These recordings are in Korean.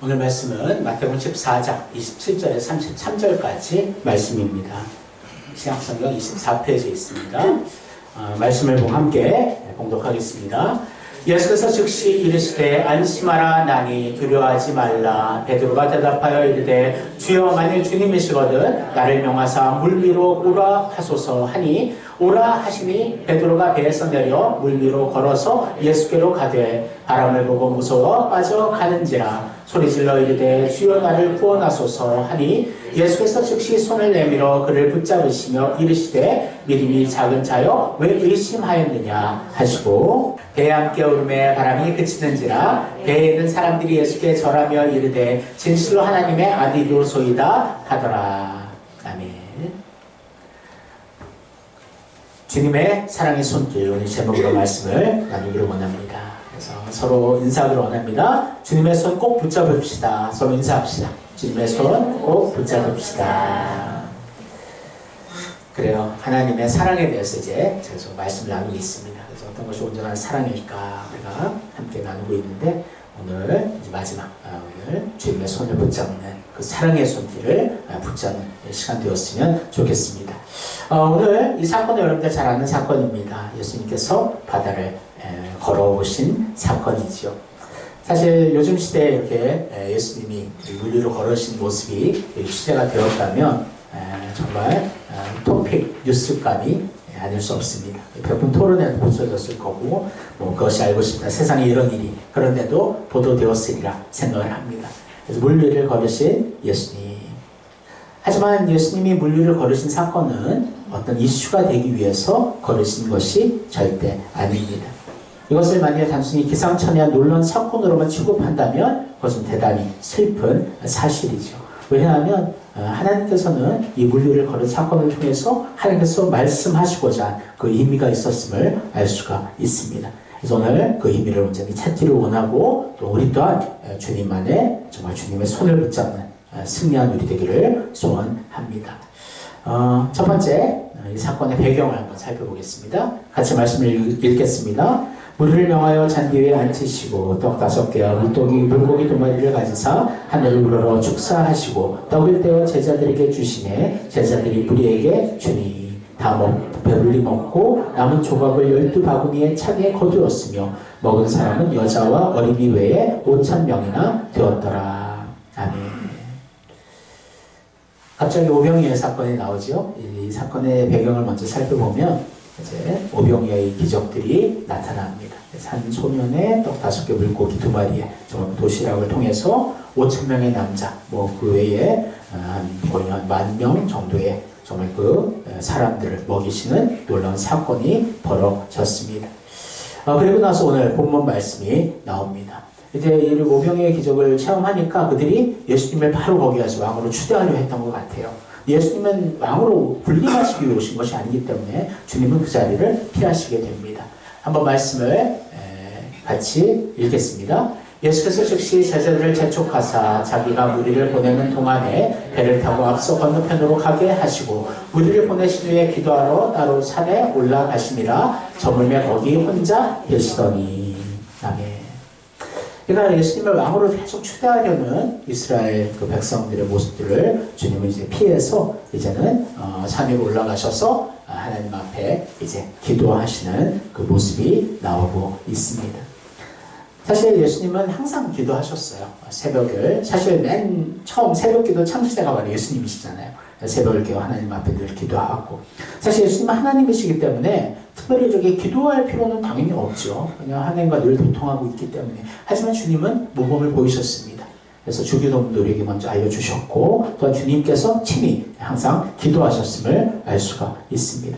오늘 말씀은 마태복음 14장 27절에서 33절까지 말씀입니다. 신약성경 24페이지에 있습니다. 말씀을 보고 함께 봉독하겠습니다. 예수께서 즉시 이르시되 안심하라 나니 두려워하지 말라. 베드로가 대답하여 이르되 주여 만일 주님이시거든 나를 명하사 물 위로 오라 하소서 하니 오라 하시니 베드로가 배에서 내려 물 위로 걸어서 예수께로 가되 바람을 보고 무서워 빠져가는지라. 소리질러 이르되 주여 나를 구원하소서 하니 예수께서 즉시 손을 내밀어 그를 붙잡으시며 이르시되 믿음이 작은 자여 왜 의심하였느냐 하시고 배에 함께 오름에 바람이 그치는지라. 배에 있는 사람들이 예수께 절하며 이르되 진실로 하나님의 아들이로소이다 하더라. 아멘. 주님의 사랑의 손길, 오늘 제목으로 말씀을 나누기를 원합니다. 그래서 서로 인사하기를 원합니다. 주님의 손 꼭 붙잡읍시다. 서로 인사합시다. 주님의 손 꼭 붙잡읍시다. 그래요. 하나님의 사랑에 대해서 이제 계속 말씀을 나누고 있습니다. 그래서 어떤 것이 온전한 사랑일까 우리가 함께 나누고 있는데 오늘 이제 마지막 오늘 주님의 손을 붙잡는 그 사랑의 손길을 붙잡는 시간 되었으면 좋겠습니다. 오늘 이 사건은 여러분들 잘 아는 사건입니다. 예수님께서 바다를 걸어오신 사건이죠. 사실 요즘 시대에 이렇게 예수님이 물 위로 걸으신 모습이 취재가 되었다면 정말 토픽 뉴스감이 아닐 수 없습니다. 몇번 토론회도 붙여졌을 거고 그것이 알고 싶다 세상에 이런 일이 그런데도 보도되었으리라 생각을 합니다. 그래서 물 위를 걸으신 예수님. 하지만 예수님이 물 위를 걸으신 사건은 어떤 이슈가 되기 위해서 걸으신 것이 절대 아닙니다. 이것을 만약 단순히 기상천외한 놀라운 사건으로만 취급한다면 그것은 대단히 슬픈 사실이죠. 왜냐하면 하나님께서는 이 물 위를 걸은 사건을 통해서 하나님께서 말씀하시고자 한 그 의미가 있었음을 알 수가 있습니다. 그래서 오늘 그 의미를 온전히 찾기를 원하고 또 우리 또한 주님만의 정말 주님의 손을 붙잡는 승리한 우리 되기를 소원합니다. 첫 번째 이 사건의 배경을 한번 살펴보겠습니다. 같이 말씀을 읽겠습니다. 물을 명하여 잔디 위에 앉히시고 떡 5개와 물고기 2마리를 가지사 하늘을 우러러 축사하시고 떡을 떼어 제자들에게 주시매 제자들이 무리에게 주니 다 배불리 먹고 남은 조각을 12바구니에 차게 거두었으며 먹은 사람은 여자와 어린이 외에 5,000명이나 되었더라. 아멘. 갑자기 오병이어 사건이 나오죠. 이 사건의 배경을 먼저 살펴보면 이제 오병이어의 기적들이 나타납니다. 한 소년의 떡 5개 물고기 2마리에 정말 도시락을 통해서 5,000명의 남자 그 외에 거의 한 10,000명 정도의 정말 그 사람들을 먹이시는 놀라운 사건이 벌어졌습니다. 그리고 나서 오늘 본문 말씀이 나옵니다. 이제 이 오병이어의 기적을 체험하니까 그들이 예수님을 바로 거기 가서 왕으로 추대하려 했던 것 같아요. 예수님은 왕으로 군림하시기 위해 오신 것이 아니기 때문에 주님은 그 자리를 피하시게 됩니다. 한번 말씀을 같이 읽겠습니다. 예수께서 즉시 제자들을 재촉하사 자기가 무리를 보내는 동안에 배를 타고 앞서 건너편으로 가게 하시고 무리를 보내신 후에 기도하러 따로 산에 올라가시니라. 저물매 거기 혼자 계시더니. 아멘. 그러니까 예수님을 왕으로 계속 추대하려는 이스라엘 그 백성들의 모습들을 주님은 이제 피해서 이제는 산에 올라가셔서 하나님 앞에 이제 기도하시는 그 모습이 나오고 있습니다. 사실 예수님은 항상 기도하셨어요. 새벽을 사실 맨 처음 새벽 기도 창시자가 바로 예수님이시잖아요. 새벽을 깨워 하나님 앞에 늘 기도하고 사실 예수님은 하나님이시기 때문에 특별히 저기 기도할 필요는 당연히 없죠. 그냥 하나님과 늘 도통하고 있기 때문에. 하지만 주님은 모범을 보이셨습니다. 그래서 주기도문도 우리에게 먼저 알려주셨고 또한 주님께서 친히 항상 기도하셨음을 알 수가 있습니다.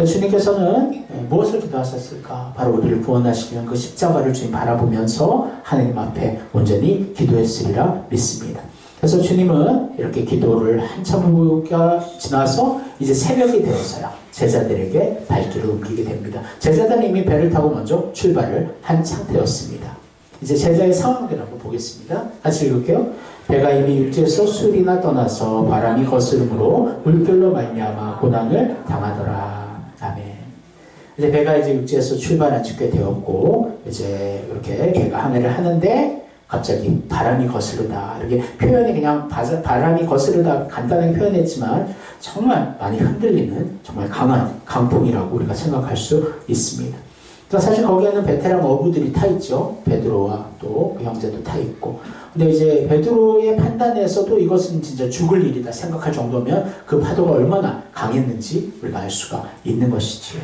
주님께서는 무엇을 기도하셨을까? 바로 우리를 구원하시기 위한 그 십자가를 주님 바라보면서 하나님 앞에 온전히 기도했으리라 믿습니다. 그래서 주님은 이렇게 기도를 한참 후가 지나서 이제 새벽이 되어서야 제자들에게 발길을 옮기게 됩니다. 제자들은 이미 배를 타고 먼저 출발을 한 상태였습니다. 이제 제자의 상황을 한번 보겠습니다. 같이 읽을게요. 배가 이미 육지에서 수리나 떠나서 바람이 거스름으로 물결로 말미암아 고난을 당하더라. 아멘. 이제 배가 이제 육지에서 출발한 지 꽤 되었고 이제 이렇게 배가 항해를 하는데 갑자기 바람이 거스르다. 이렇게 표현이 그냥 바람이 거스르다 간단하게 표현했지만 정말 많이 흔들리는 정말 강한 강풍이라고 우리가 생각할 수 있습니다. 사실 거기에는 베테랑 어부들이 타 있죠. 베드로와 또 그 형제도 타 있고. 근데 이제 베드로의 판단에서도 이것은 진짜 죽을 일이다 생각할 정도면 그 파도가 얼마나 강했는지 우리가 알 수가 있는 것이지요.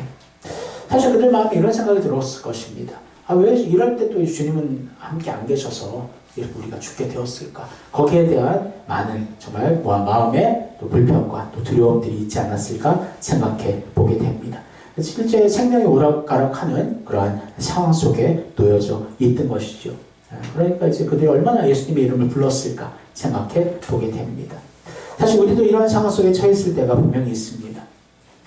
사실 그들 마음에 이런 생각이 들었을 것입니다. 왜 이럴 때 또 주님은 함께 안 계셔서 이렇게 우리가 죽게 되었을까? 거기에 대한 많은 정말 마음에 또 불평과 또 두려움들이 있지 않았을까 생각해 보게 됩니다. 실제 생명이 오락가락하는 그러한 상황 속에 놓여져 있던 것이죠. 그러니까 이제 그들이 얼마나 예수님의 이름을 불렀을까 생각해 보게 됩니다. 사실 우리도 이러한 상황 속에 처했을 때가 분명히 있습니다.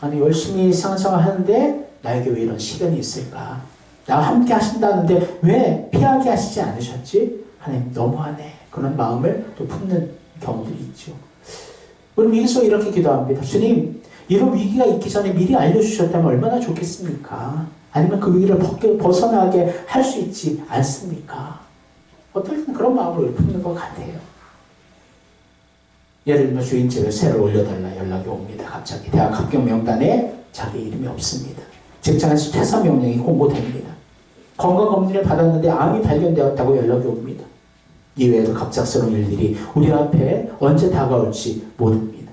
아니 열심히 신앙생활 하는데 나에게 왜 이런 시련이 있을까? 나와 함께 하신다는데 왜 피하게 하시지 않으셨지? 하나님 너무하네. 그런 마음을 또 품는 경우들이 있죠. 우리 여기서 이렇게 기도합니다. 주님, 이런 위기가 있기 전에 미리 알려주셨다면 얼마나 좋겠습니까? 아니면 그 위기를 벗어나게 할 수 있지 않습니까? 어떨 때는 그런 마음으로 품는 것 같아요. 예를 들면 주인집에 새를 올려달라 연락이 옵니다. 갑자기 대학 합격 명단에 자기 이름이 없습니다. 직장에서 퇴사 명령이 공고됩니다. 건강검진을 받았는데 암이 발견되었다고 연락이 옵니다. 이외에도 갑작스러운 일들이 우리 앞에 언제 다가올지 모릅니다.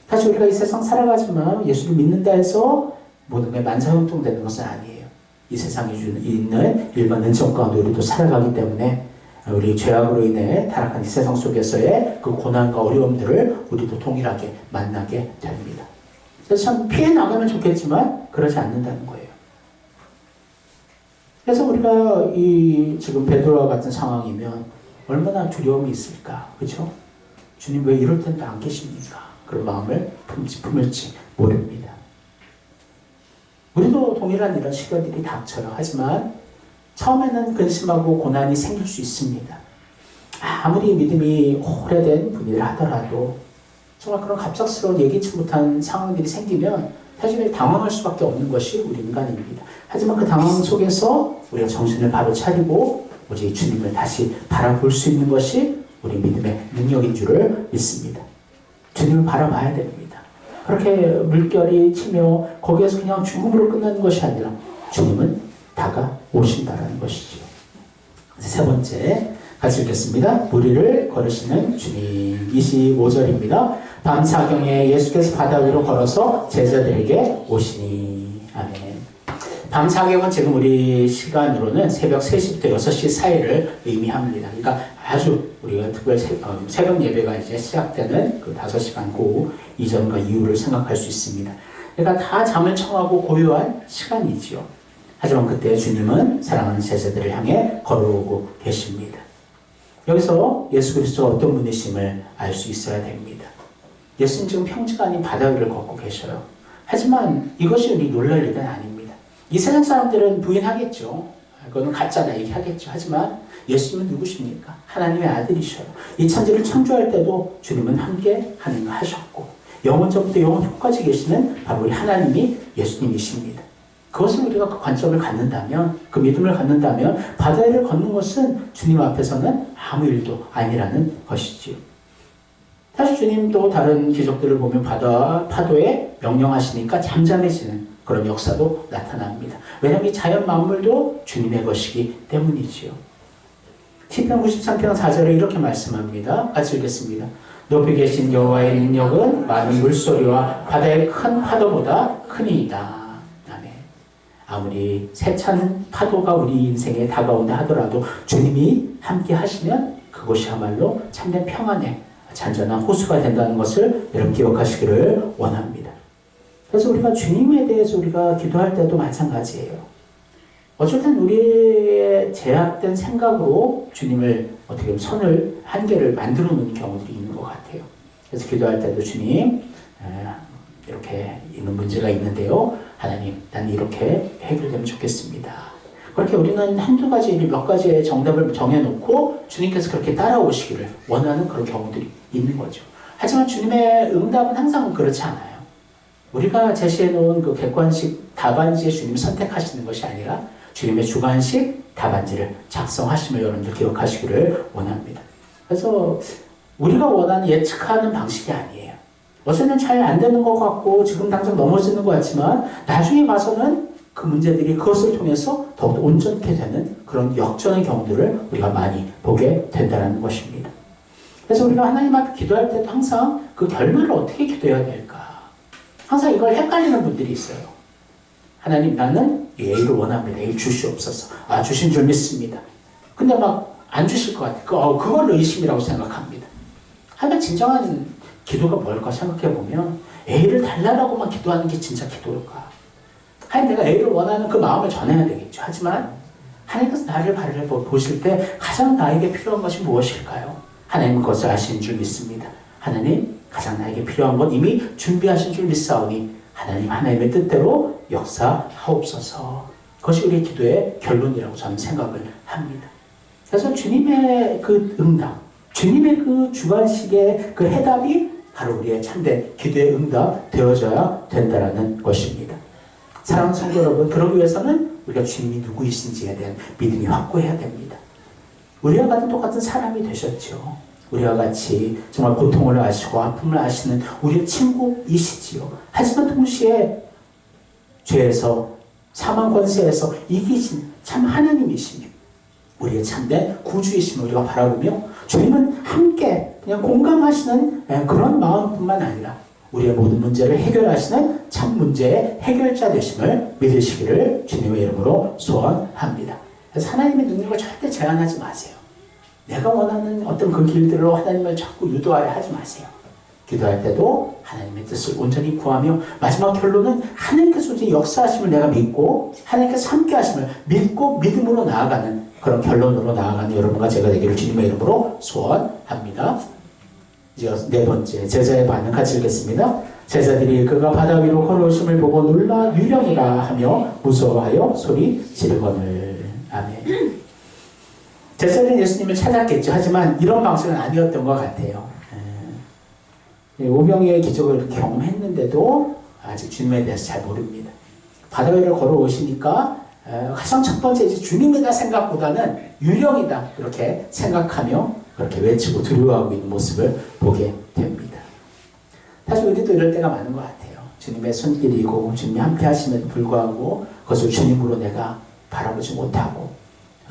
사실 우리가 이 세상 살아가지만 예수를 믿는다 해서 모든 게 만사형통되는 것은 아니에요. 이 세상에 있는 일반 은총 가운데 우리도 살아가기 때문에 우리 죄악으로 인해 타락한 이 세상 속에서의 그 고난과 어려움들을 우리도 동일하게 만나게 됩니다. 그래서 참 피해 나가면 좋겠지만 그러지 않는다는 거예요. 그래서 우리가 이 지금 베드로와 같은 상황이면 얼마나 두려움이 있을까, 그렇죠? 주님 왜 이럴 땐 또 안 계십니까? 그런 마음을 품을지 모릅니다. 우리도 동일한 이런 시련들이 닥쳐요. 하지만 처음에는 근심하고 고난이 생길 수 있습니다. 아무리 믿음이 오래된 분이라 하더라도 정말 그런 갑작스러운 예기치 못한 상황들이 생기면 사실 당황할 수밖에 없는 것이 우리 인간입니다. 하지만 그 당황 속에서 우리가 정신을 바로 차리고 우리 주님을 다시 바라볼 수 있는 것이 우리 믿음의 능력인 줄을 믿습니다. 주님을 바라봐야 됩니다. 그렇게 물결이 치며 거기에서 그냥 죽음으로 끝나는 것이 아니라 주님은 다가오신다라는 것이죠. 세 번째 같이 읽겠습니다. 무리를 걸으시는 주님. 25절입니다. 밤사경에 예수께서 바다 위로 걸어서 제자들에게 오시니. 아멘. 밤사경은 지금 우리 시간으로는 새벽 3시부터 6시 사이를 의미합니다. 그러니까 아주 우리가 특별 새벽 예배가 이제 시작되는 그 5시간 그 이전과 이후를 생각할 수 있습니다. 그러니까 다 잠을 청하고 고요한 시간이지요. 하지만 그때 주님은 사랑하는 제자들을 향해 걸어오고 계십니다. 여기서 예수 그리스도가 어떤 분이심을 알 수 있어야 됩니다. 예수님 지금 평지가 아닌 바다 위를 걷고 계셔요. 하지만 이것이 우리 놀랄 일은 아닙니다. 이 세상 사람들은 부인하겠죠. 그거는 가짜다 얘기하겠죠. 하지만 예수님은 누구십니까? 하나님의 아들이셔요. 이 천지를 창조할 때도 주님은 함께 하는가 하셨고 영원전부터 영원까지 계시는 바로 우리 하나님이 예수님이십니다. 그것을 우리가 그 관점을 갖는다면, 그 믿음을 갖는다면 바다 위를 걷는 것은 주님 앞에서는 아무 일도 아니라는 것이지요. 사실 주님도 다른 기적들을 보면 파도에 명령하시니까 잠잠해지는 그런 역사도 나타납니다. 왜냐하면 이 자연 만물도 주님의 것이기 때문이지요. 시편 93편 4절에 이렇게 말씀합니다. 같이 읽겠습니다. 높이 계신 여호와의 능력은 많은 물소리와 바다의 큰 파도보다 크니이다. 아무리 세찬 파도가 우리 인생에 다가온다 하더라도 주님이 함께 하시면 그것이야말로 참된 평안의 잔잔한 호수가 된다는 것을 여러분 기억하시기를 원합니다. 그래서 우리가 주님에 대해서 우리가 기도할 때도 마찬가지예요. 어쨌든 우리의 제약된 생각으로 주님을 어떻게 보면 선을 한계를 만들어 놓는 경우들이 있는 것 같아요. 그래서 기도할 때도 주님 이렇게 있는 문제가 있는데요. 하나님, 난 이렇게 해결되면 좋겠습니다. 그렇게 우리는 한두 가지, 몇 가지의 정답을 정해놓고 주님께서 그렇게 따라오시기를 원하는 그런 경우들이 있는 거죠. 하지만 주님의 응답은 항상 그렇지 않아요. 우리가 제시해놓은 그 객관식 답안지에 주님이 선택하시는 것이 아니라 주님의 주관식 답안지를 작성하심을 여러분들 기억하시기를 원합니다. 그래서 우리가 원하는 예측하는 방식이 아니에요. 어제는 잘 안 되는 것 같고 지금 당장 넘어지는 것 같지만 나중에 가서는 그 문제들이 그것을 통해서 더욱 온전케 되는 그런 역전의 경우들을 우리가 많이 보게 된다는 것입니다. 그래서 우리가 하나님 앞에 기도할 때도 항상 그 결말을 어떻게 기도해야 될까? 항상 이걸 헷갈리는 분들이 있어요. 하나님, 나는 A를 원합니다. A 주시옵소서. 아, 주신 줄 믿습니다. 근데 막 안 주실 것 같아요. 그걸 의심이라고 생각합니다. 하지만 진정한 기도가 뭘까 생각해보면 A를 달라라고만 기도하는 게 진짜 기도일까? 하나님, 내가 A를 원하는 그 마음을 전해야 되겠죠. 하지만 하나님께서 나를 보실 때 가장 나에게 필요한 것이 무엇일까요? 하나님은 그것을 아시는 줄 믿습니다. 하나님, 가장 나에게 필요한 건 이미 준비하신 줄 믿사오니 하나님의 뜻대로 역사하옵소서. 그것이 우리의 기도의 결론이라고 저는 생각을 합니다. 그래서 주님의 그 응답, 주님의 그 주관식의 그 해답이 바로 우리의 참된 기도의 응답 되어져야 된다는 것입니다. 사랑하는 성도 여러분, 그러기 위해서는 우리가 주님이 누구이신지에 대한 믿음이 확고해야 됩니다. 우리와 같은 똑같은 사람이 되셨죠. 우리와 같이 정말 고통을 아시고 아픔을 아시는 우리의 친구이시지요. 하지만 동시에 죄에서 사망 권세에서 이기신 참 하나님이시며 우리의 참된 구주이심을 우리가 바라보며 주님은 함께 그냥 공감하시는 그런 마음뿐만 아니라 우리의 모든 문제를 해결하시는 참 문제의 해결자 되심을 믿으시기를 주님의 이름으로 소원합니다. 그래서 하나님의 능력을 절대 제한하지 마세요. 내가 원하는 어떤 그 길들로 하나님을 자꾸 유도하려 하지 마세요. 기도할 때도 하나님의 뜻을 온전히 구하며 마지막 결론은 하나님께서 온전히 역사하심을 내가 믿고 하나님께서 함께 하심을 믿고 믿음으로 나아가는 그런 결론으로 나아가는 여러분과 제가 되기를 주님의 이름으로 소원합니다. 이제 네 번째, 제자의 반응 같이 읽겠습니다. 제자들이 그가 바다 위로 걸어오심을 보고 놀라 유령이라 하며 무서워하여 소리 지르거늘. 아멘. 제자들은 예수님을 찾았겠죠. 하지만 이런 방식은 아니었던 것 같아요. 오병이어의 기적을 경험했는데도 아직 주님에 대해서 잘 모릅니다. 바다 위를 걸어오시니까 가장 첫 번째 이제 주님이다 생각보다는 유령이다 그렇게 생각하며 그렇게 외치고 두려워하고 있는 모습을 보게 됩니다. 사실 우리도 이럴 때가 많은 것 같아요. 주님의 손길이고 주님이 함께 하심에도 불구하고 그것을 주님으로 내가 바라보지 못하고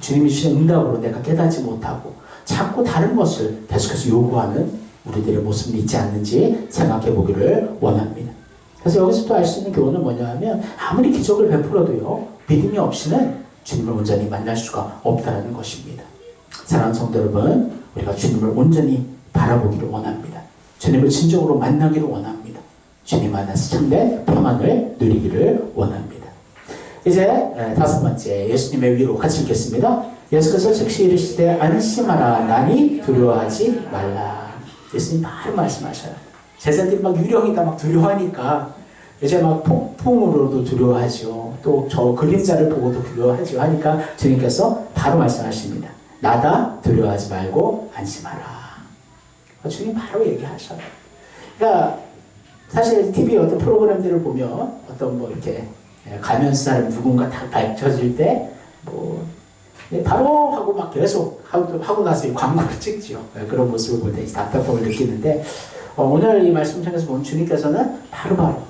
주님이 주신 응답으로 내가 깨닫지 못하고 자꾸 다른 것을 계속해서 요구하는 우리들의 모습이 있지 않는지 생각해 보기를 원합니다. 그래서 여기서 또 알 수 있는 교훈은 뭐냐 하면 아무리 기적을 베풀어도요 믿음이 없이는 주님을 온전히 만날 수가 없다는 것입니다. 사랑하는 성도 여러분, 우리가 주님을 온전히 바라보기를 원합니다. 주님을 진정으로 만나기를 원합니다. 주님 안에서 참된 평안을 누리기를 원합니다. 이제 다섯 번째, 예수님의 위로 같이 읽겠습니다. 예수께서 즉시 이르시되 안심하라, 나니 두려워하지 말라. 예수님 바로 말씀하셔요. 제자들이 막 유령이다 막 두려워하니까 이제 막 폭풍으로도 두려워하죠. 또 저 그림자를 보고도 두려워하죠. 하니까 주님께서 바로 말씀하십니다. 나다, 두려워하지 말고 안심하라. 주님 바로 얘기하셔요. 그러니까 사실 TV 어떤 프로그램들을 보면 어떤 뭐 이렇게 가면 사람 누군가 다 밝혀질 때 뭐 바로 하고 막 계속 하고 나서 광고를 찍죠. 그런 모습을 볼 때 답답함을 느끼는데 오늘 이 말씀 통해서 보면 주님께서는 바로바로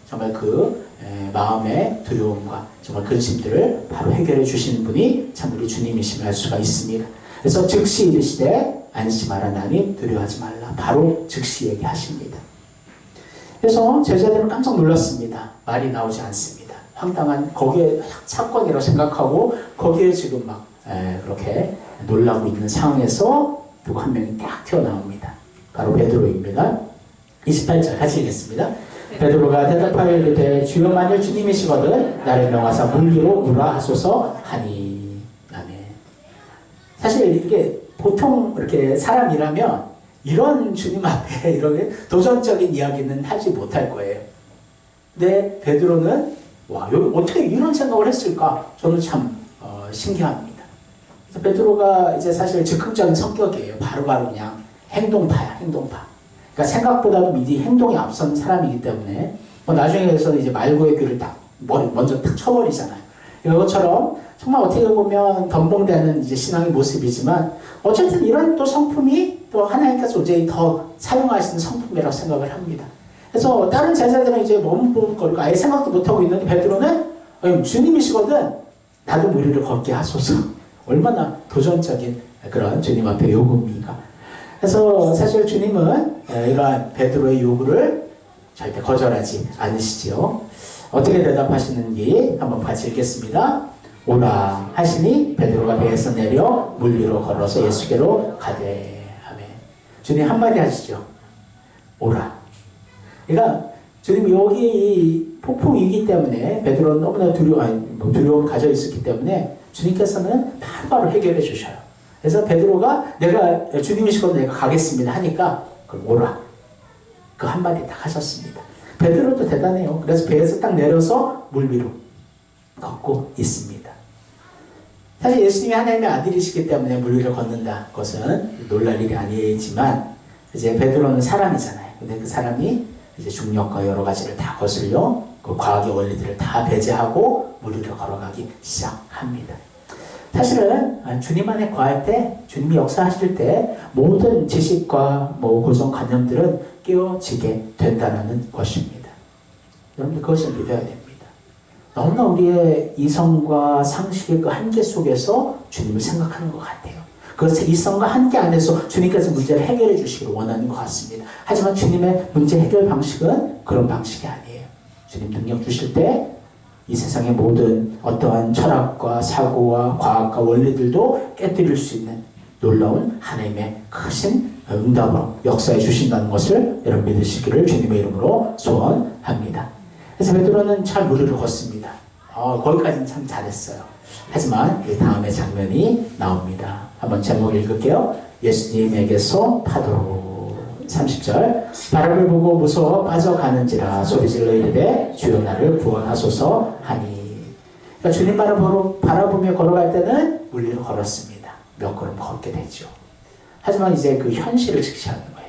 정말 그 마음의 두려움과 정말 근심들을 바로 해결해 주시는 분이 참 우리 주님이심을 알 수가 있습니다. 그래서 즉시 이르시되 안심하라, 나니 두려워하지 말라. 바로 즉시 얘기하십니다. 그래서 제자들은 깜짝 놀랐습니다. 말이 나오지 않습니다. 황당한 거기에 사건이라고 생각하고 거기에 지금 막 그렇게 놀라고 있는 상황에서 누구 한 명이 딱 튀어나옵니다. 바로 베드로입니다. 28절 같이 읽겠습니다. 베드로가 대답하여 이르되 주여 만일 주님이시거든 나를 명하사 물 위로 누라 하소서 하니. 아멘. 사실 이게 보통 이렇게 사람이라면 이런 주님 앞에 이런 도전적인 이야기는 하지 못할 거예요. 근데 베드로는 와, 여기 어떻게 이런 생각을 했을까? 저는 참 신기합니다. 그래서 베드로가 이제 사실 즉흥적인 성격이에요. 바로바로 그냥 행동파야, 행동파. 그러니까 생각보다도 미리 행동이 앞선 사람이기 때문에 나중에서는 이제 말고의 귀를 딱 먼저 딱 쳐버리잖아요. 이것처럼 정말 어떻게 보면 덤벙대는 이제 신앙의 모습이지만 어쨌든 이런 또 성품이 또 하나님께서 도저히 더 사용하시는 성품이라고 생각을 합니다. 그래서 다른 제자들은 이제 머뭇거리고 아예 생각도 못하고 있는데 베드로는 주님이시거든 나도 무리를 걷게 하소서. 얼마나 도전적인 그런 주님 앞에 요구입니까? 그래서 사실 주님은 이러한 베드로의 요구를 절대 거절하지 않으시지요. 어떻게 대답하시는지 한번 같이 읽겠습니다. 오라 하시니 베드로가 배에서 내려 물 위로 걸어서 예수께로 가되. 아멘. 주님 한마디 하시죠. 오라. 그러니까 주님 여기 폭풍이기 때문에 베드로는 너무나 두려움 가져 있었기 때문에 주님께서는 바로 해결해 주셔요. 그래서 베드로가 내가 주님이시거든 내가 가겠습니다 하니까 그럼 오라. 그 한마디 딱 하셨습니다. 베드로도 대단해요. 그래서 배에서 딱 내려서 물 위로 걷고 있습니다. 사실 예수님이 하나님의 아들이시기 때문에 물 위를 걷는다 것은 놀랄 일이 아니지만 이제 베드로는 사람이잖아요. 근데 그 사람이 이제 중력과 여러 가지를 다 거슬려 그 과학의 원리들을 다 배제하고 물 위를 걸어가기 시작합니다. 사실은 주님 안에 거할 때, 주님이 역사하실 때 모든 지식과 고정관념들은 깨어지게 된다는 것입니다. 여러분들 그것을 믿어야 됩니다. 너무나 우리의 이성과 상식의 그 한계 속에서 주님을 생각하는 것 같아요. 그 이성과 한계 안에서 주님께서 문제를 해결해 주시기를 원하는 것 같습니다. 하지만 주님의 문제 해결 방식은 그런 방식이 아니에요. 주님 능력 주실 때 이 세상의 모든 어떠한 철학과 사고와 과학과 원리들도 깨뜨릴 수 있는 놀라운 하나님의 크신 응답으로 역사해 주신다는 것을 여러분 믿으시기를 주님의 이름으로 소원합니다. 그래서 베드로는 잘 무리를 걷습니다. 거기까지는 참 잘했어요. 하지만 이 다음의 장면이 나옵니다. 한번 제목을 읽을게요. 예수님에게서 파도로. 30절 바람을 보고 무서워 빠져가는지라 소리질러 이르되 주여 나를 구원하소서 하니. 그러니까 주님 바라보며 걸어갈 때는 물 위로 걸었습니다. 몇 걸음 걷게 되죠. 하지만 이제 그 현실을 직시하는 거예요.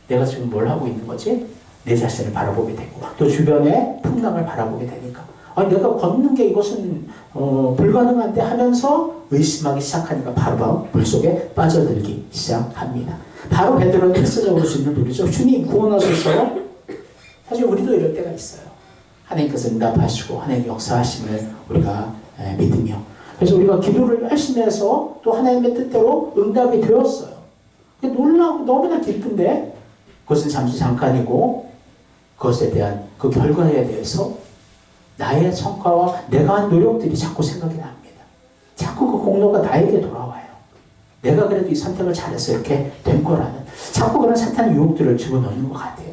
내가 지금 뭘 하고 있는 거지? 내 자신을 바라보게 되고 또 주변의 풍랑을 바라보게 되니까 내가 걷는 게 이것은 불가능한데 하면서 의심하기 시작하니까 바로 물속에 빠져들기 시작합니다. 바로 베드로는 필수적으로 주님을 부르죠. 주님 구원하소서. 사실 우리도 이럴 때가 있어요. 하나님께서 응답하시고 하나님 역사하심을 우리가 믿으며 그래서 우리가 기도를 열심히 해서 또 하나님의 뜻대로 응답이 되었어요. 놀라고 너무나 기쁜데 그것은 잠시 잠깐이고 그것에 대한 그 결과에 대해서 나의 성과와 내가 한 노력들이 자꾸 생각이 납니다. 자꾸 그 공로가 나에게 돌아와요. 내가 그래도 이 선택을 잘해서 이렇게 된 거라는 자꾸 그런 사탄의 유혹들을 집어넣는 것 같아요.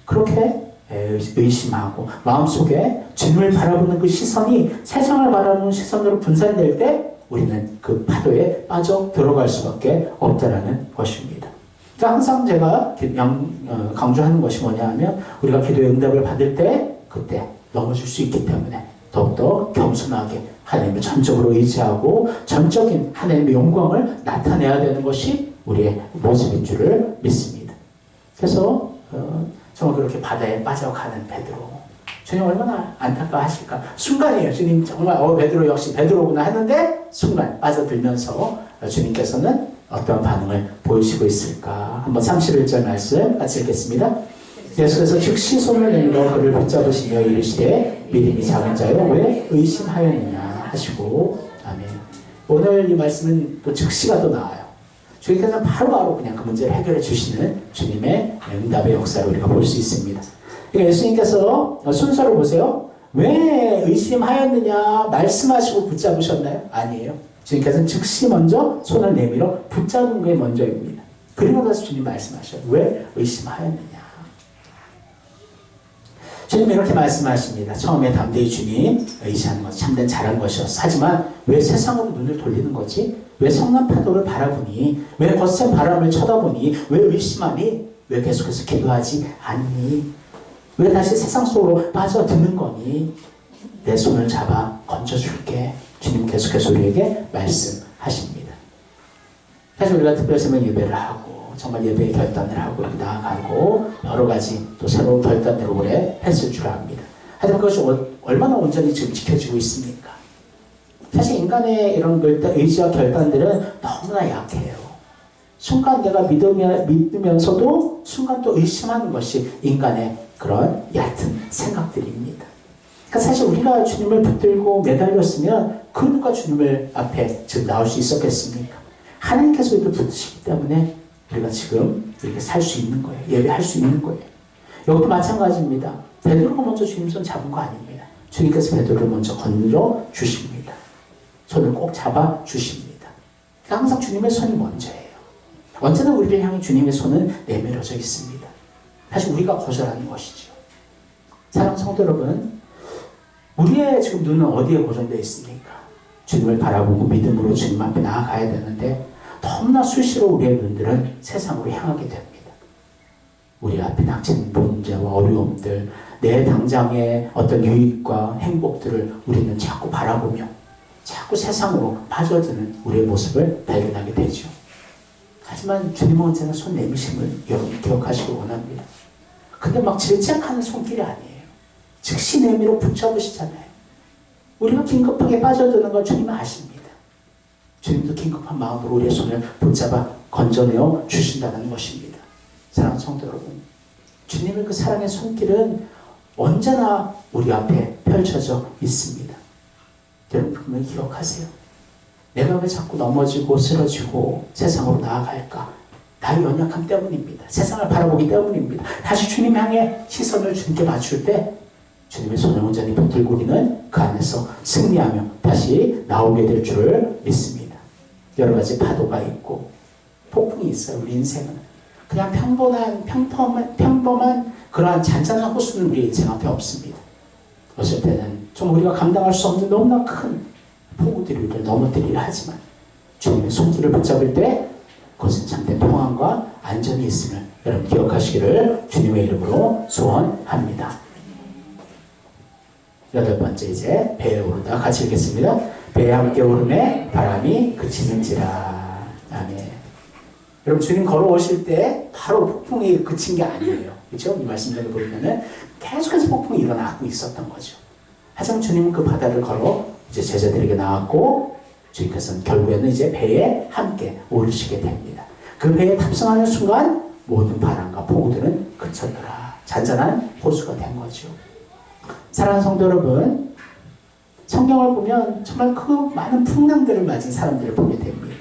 그렇게 의심하고 마음속에 주님을 바라보는 그 시선이 세상을 바라보는 시선으로 분산될 때 우리는 그 파도에 빠져 들어갈 수밖에 없다라는 것입니다. 그러니까 항상 제가 강조하는 것이 뭐냐 하면 우리가 기도의 응답을 받을 때 그때 넘어질 수 있기 때문에 더욱더 겸손하게 하나님을 전적으로 의지하고 전적인 하나님의 영광을 나타내야 되는 것이 우리의 모습인 줄을 믿습니다. 그래서 정말 그렇게 바다에 빠져가는 베드로 주님 얼마나 안타까워하실까. 순간이에요. 주님 정말 베드로 역시 베드로구나 했는데 순간 빠져들면서 주님께서는 어떤 반응을 보이시고 있을까. 한번 31절 말씀 같이 읽겠습니다. 예수께서 즉시 손을 내밀어 그를 붙잡으시며 이르시되 믿음이 작은 자여 왜 의심하였느냐 하시고. 아멘. 오늘 이 말씀은 또 즉시가 또 나와요. 주님께서는 바로바로 그냥 그 문제를 해결해 주시는 주님의 응답의 역사를 우리가 볼 수 있습니다. 그러니까 예수님께서 순서를 보세요. 왜 의심하였느냐 말씀하시고 붙잡으셨나요? 아니에요. 주님께서는 즉시 먼저 손을 내밀어 붙잡은 게 먼저입니다. 그리고 나서 주님 말씀하셔요. 왜 의심하였느냐. 주님 이렇게 말씀하십니다. 처음에 담대히 주님 의지하는 것 참된 잘한 것이었어. 하지만 왜 세상으로 눈을 돌리는 거지? 왜 성난 파도를 바라보니? 왜 거센 바람을 쳐다보니? 왜 의심하니? 왜 계속해서 기도하지 않니? 왜 다시 세상 속으로 빠져드는 거니? 내 손을 잡아 건져줄게. 주님 계속해서 우리에게 말씀하십니다. 사실 우리가 특별세면 예배를 하고 정말 예배의 결단을 하고 나아가고 여러 가지 또 새로운 결단들을 오래 했을 줄 압니다. 하지만 그것이 얼마나 온전히 지금 지켜지고 있습니까? 사실 인간의 이런 의지와 결단들은 너무나 약해요. 순간 내가 믿으면서도 순간 또 의심하는 것이 인간의 그런 얕은 생각들입니다. 그러니까 사실 우리가 주님을 붙들고 매달렸으면 그 누가 주님을 앞에 지금 나올 수 있었겠습니까? 하나님께서 우리를 붙드시기 때문에 우리가 지금 이렇게 살 수 있는 거예요. 예배할 수 있는 거예요. 여기도 마찬가지입니다. 베드로가 먼저 주님 손 잡은 거 아닙니다. 주님께서 베드로를 먼저 건져 주십니다. 손을 꼭 잡아 주십니다. 그러니까 항상 주님의 손이 먼저예요. 언제나 우리를 향해 주님의 손은 내밀어져 있습니다. 사실 우리가 거절하는 것이죠. 사랑하는 성도 여러분, 우리의 지금 눈은 어디에 고정되어 있습니까? 주님을 바라보고 믿음으로 주님 앞에 나아가야 되는데 너무나 수시로 우리의 눈들은 세상으로 향하게 됩니다. 우리 앞에 닥친 문제와 어려움들, 내 당장의 어떤 유익과 행복들을 우리는 자꾸 바라보며 자꾸 세상으로 빠져드는 우리의 모습을 발견하게 되죠. 하지만 주님은 언제나 손 내미심을 여러분 기억하시기 원합니다. 근데 막 질책하는 손길이 아니에요. 즉시 내밀어 붙잡으시잖아요. 우리가 긴급하게 빠져드는 걸 주님은 아십니다. 주님도 긴급한 마음으로 우리의 손을 붙잡아 건져내어 주신다는 것입니다. 사랑하는 성도 여러분, 주님의 그 사랑의 손길은 언제나 우리 앞에 펼쳐져 있습니다. 여러분 분명히 기억하세요. 내가 왜 자꾸 넘어지고 쓰러지고 세상으로 나아갈까? 나의 연약함 때문입니다. 세상을 바라보기 때문입니다. 다시 주님 향해 시선을 주님께 맞출 때 주님의 손을 온전히 붙들고 우리는 그 안에서 승리하며 다시 나오게 될 줄을 믿습니다. 여러 가지 파도가 있고 폭풍이 있어요. 우리 인생은 그냥 평범한 그러한 잔잔한 호수는 우리 인생 앞에 없습니다. 어쩔 때는 좀 우리가 감당할 수 없는 너무나 큰 폭우들이 우리를 넘어뜨리려 하지만 주님의 손길을 붙잡을 때 그것은 참된 평안과 안전이 있음을 여러분 기억하시기를 주님의 이름으로 소원합니다. 여덟 번째 이제 배에 오르다 같이 읽겠습니다. 배에 함께 오름에 바람이 그치는지라. 아멘. 여러분 주님 걸어오실 때 바로 폭풍이 그친 게 아니에요. 그렇죠? 이 말씀 전에 보면은 계속해서 폭풍이 일어나고 있었던 거죠. 하지만 주님은 그 바다를 걸어 이제 제자들에게 나왔고 주님께서는 결국에는 이제 배에 함께 오르시게 됩니다. 그 배에 탑승하는 순간 모든 바람과 폭우들은 그쳤더라. 잔잔한 호수가 된 거죠. 사랑하는 성도 여러분, 성경을 보면 정말 그 많은 풍랑들을 맞은 사람들을 보게 됩니다.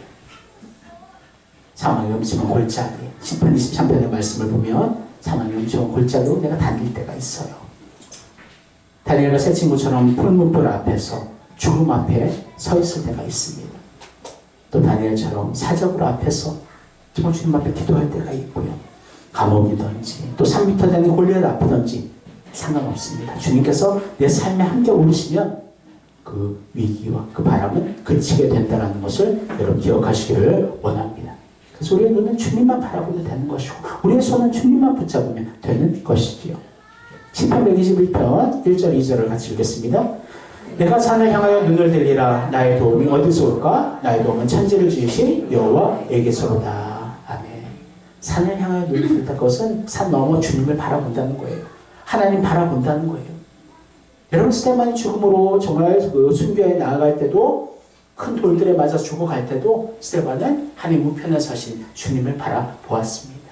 사망의 음침한 골짜기, 시편 23편의 말씀을 보면 사망의 음침한 골짜기로 내가 다닐 때가 있어요. 다니엘과 새 친구처럼 풀문불 앞에서 죽음 앞에 서 있을 때가 있습니다. 또 다니엘처럼 사적으로 앞에서 정말 주님 앞에 기도할 때가 있고요. 감옥이든지 또 3m 되는 골리앗 앞이든지 상관없습니다. 주님께서 내 삶에 함께 오르시면 그 위기와 그 바람은 그치게 된다는 것을 여러분 기억하시기를 원합니다. 그래서 우리의 눈은 주님만 바라보면 되는 것이고 우리의 손은 주님만 붙잡으면 되는 것이지요. 시편 121편 1절 2절을 같이 읽겠습니다. 내가 산을 향하여 눈을 들리라. 나의 도움이 어디서 올까? 나의 도움은 천지를 지으신 여호와에게서로다. 아멘. 산을 향하여 눈을 들다 것은 산 너머 주님을 바라본다는 거예요. 하나님 바라본다는 거예요. 여러분 스테반이 죽음으로 정말 그 순교에 나아갈 때도 큰 돌들에 맞아 죽어갈 때도 스테반은 하나님 우편에 서신 주님을 바라보았습니다.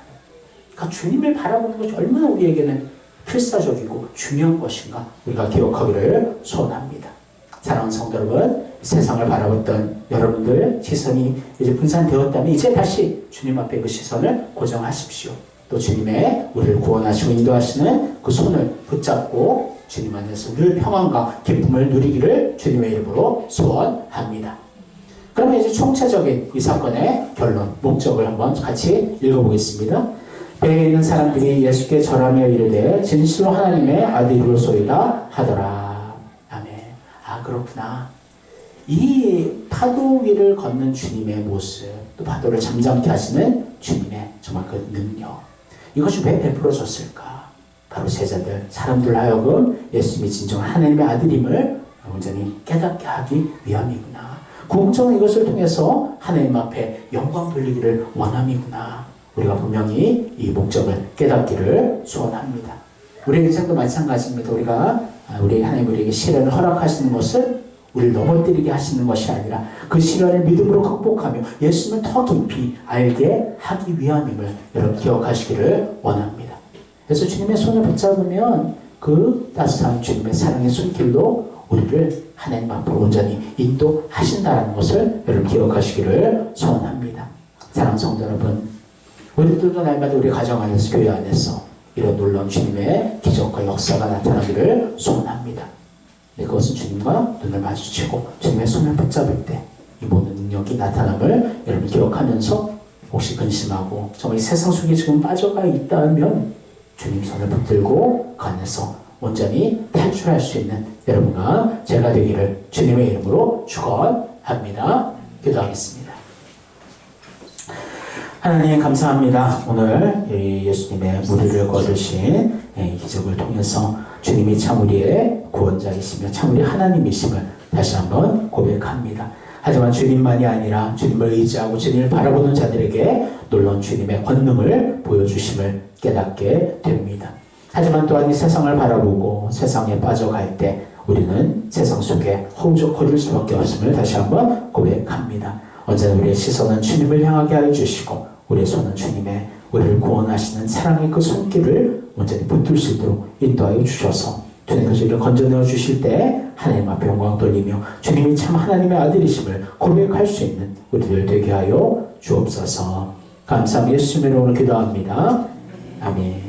그러니까 주님을 바라보는 것이 얼마나 우리에게는 필사적이고 중요한 것인가 우리가 기억하기를 소원합니다. 사랑하는 성도 여러분, 세상을 바라봤던 여러분들 시선이 이제 분산되었다면 이제 다시 주님 앞에 그 시선을 고정하십시오. 또 주님의 우리를 구원하시고 인도하시는 그 손을 붙잡고 주님 안에서 늘 평안과 기쁨을 누리기를 주님의 이름으로 소원합니다. 그러면 이제 총체적인 이 사건의 결론, 목적을 한번 같이 읽어보겠습니다. 배에 있는 사람들이 예수께 절하며 이르되 진실로 하나님의 아들이로소이다 하더라. 아멘. 아 그렇구나. 이 파도 위를 걷는 주님의 모습, 또 파도를 잠잠케 하시는 주님의 정말 그 능력, 이것이 왜 베풀어졌을까? 바로 제자들, 사람들 하여금 예수님이 진정한 하나님의 아들임을 온전히 깨닫게 하기 위함이구나. 궁정은 이것을 통해서 하나님 앞에 영광 돌리기를 원함이구나. 우리가 분명히 이 목적을 깨닫기를 소원합니다. 우리 인생도 마찬가지입니다. 우리 하나님 우리에게 시련을 허락하시는 것은 우리를 넘어뜨리게 하시는 것이 아니라 그 시련을 믿음으로 극복하며 예수님을 더 깊이 알게 하기 위함임을 여러분 기억하시기를 원합니다. 그래서 주님의 손을 붙잡으면 그 따뜻한 주님의 사랑의 손길로 우리를 하나님 앞으로 온전히 인도하신다는 것을 여러분 기억하시기를 소원합니다. 사랑하는 성도 여러분, 우리들도 날마다 우리 가정 안에서 교회 안에서 이런 놀라운 주님의 기적과 역사가 나타나기를 소원합니다. 그것은 주님과 눈을 마주치고 주님의 손을 붙잡을 때 이 모든 능력이 나타남을 여러분 기억하면서 혹시 근심하고 정말 이 세상 속에 지금 빠져가 있다면 주님 손을 붙들고 그 안에서 온전히 탈출할 수 있는 여러분과 제가 되기를 주님의 이름으로 축원합니다. 기도하겠습니다. 하나님 감사합니다. 오늘 예수님의 무리를 걸으신 기적을 통해서 주님이 참 우리의 구원자이시며 참 우리 하나님이심을 다시 한번 고백합니다. 하지만 주님만이 아니라 주님을 의지하고 주님을 바라보는 자들에게 놀라운 주님의 권능을 보여주심을 깨닫게 됩니다. 하지만 또한 이 세상을 바라보고 세상에 빠져갈 때 우리는 세상 속에 허우적거릴 수밖에 없음을 다시 한번 고백합니다. 언제나 우리의 시선은 주님을 향하게 하여 주시고 우리의 손은 주님의 우리를 구원하시는 사랑의 그 손길을 온전히 붙들 수 있도록 인도하여 주셔서 주님께서 우리를 건져내어 주실 때 하나님 앞에 영광 돌리며 주님이 참 하나님의 아들이심을 고백할 수 있는 우리들 되게 하여 주옵소서. 감사합니다. 예수님의 이름으로 기도합니다. 아멘.